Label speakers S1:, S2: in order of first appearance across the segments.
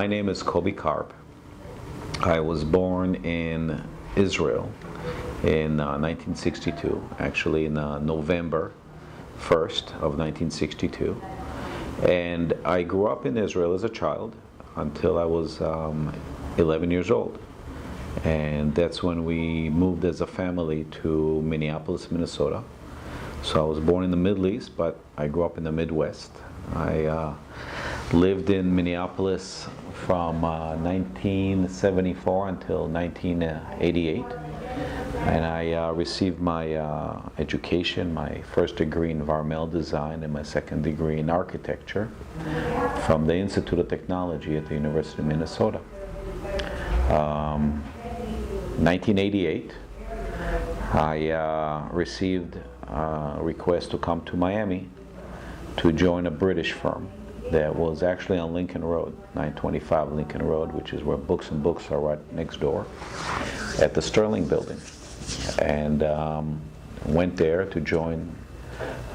S1: My name is Kobi Karp. I was born in Israel in 1962, actually in November 1st of 1962. And I grew up in Israel as a child until I was 11 years old. And that's when we moved as a family to Minneapolis, Minnesota. So I was born in the Middle East, but I grew up in the Midwest. I lived in Minneapolis from 1974 until 1988. And I received my education, my first degree in environmental design and my second degree in architecture from the Institute of Technology at the University of Minnesota. 1988, I received a request to come to Miami to join a British firm that was actually on Lincoln Road, 925 Lincoln Road, which is where Books and Books are right next door, at the Sterling Building. And went there to join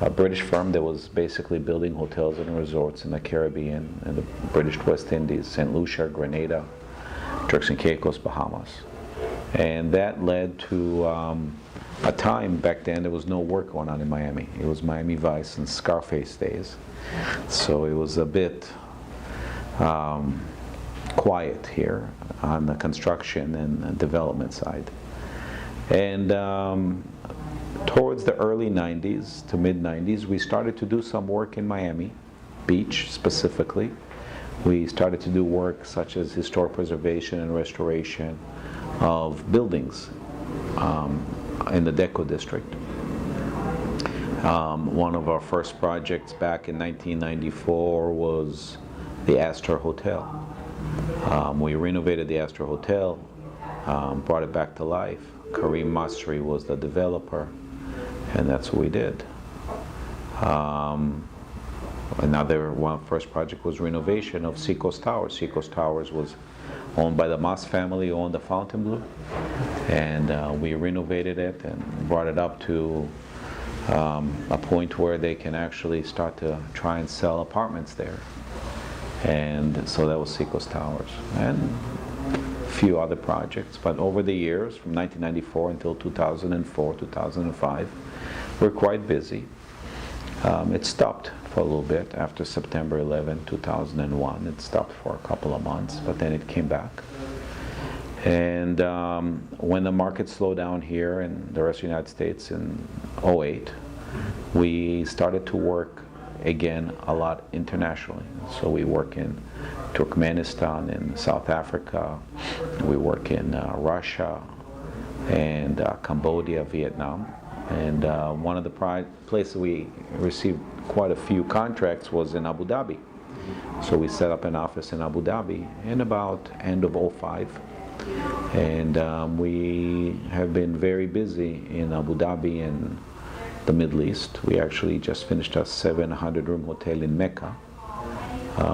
S1: a British firm that was basically building hotels and resorts in the Caribbean and the British West Indies, St. Lucia, Grenada, Turks and Caicos, Bahamas. And that led to a time back then there was no work going on in Miami. It was Miami Vice and Scarface days. So it was a bit quiet here on the construction and development side. And towards the early 90s to mid 90s, we started to do some work in Miami Beach specifically. We started to do work such as historic preservation and restoration of buildings in the Deco district. One of our first projects back in 1994 was the Astor Hotel. We renovated the Astor Hotel, brought it back to life. Kareem Masri was the developer, and that's what we did. Another one first project was renovation of Seacoast Towers. Seacoast Towers was owned by the Moss family, who owned the Fontainebleau, and we renovated it and brought it up to a point where they can actually start to try and sell apartments there. And so that was Seacoast Towers. And few other projects, but over the years, from 1994 until 2004, 2005, we're quite busy. It stopped for a little bit after September 11, 2001. It stopped for a couple of months, but then it came back. And when the market slowed down here in the rest of the United States in 2008, we started to work again a lot internationally. So we work in Turkmenistan, in South Africa, we work in Russia, and Cambodia, Vietnam. And one of the places we received quite a few contracts was in Abu Dhabi. So we set up an office in Abu Dhabi in about end of 2005. And we have been very busy in Abu Dhabi and the Middle East. We actually just finished a 700-room hotel in Mecca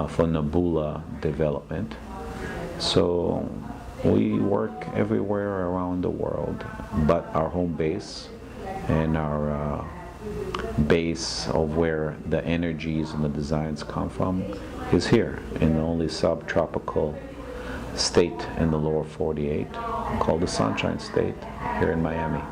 S1: for Nabula development. So we work everywhere around the world, but our home base and our base of where the energies and the designs come from is here in the only subtropical state in the lower 48 called the Sunshine State here in Miami.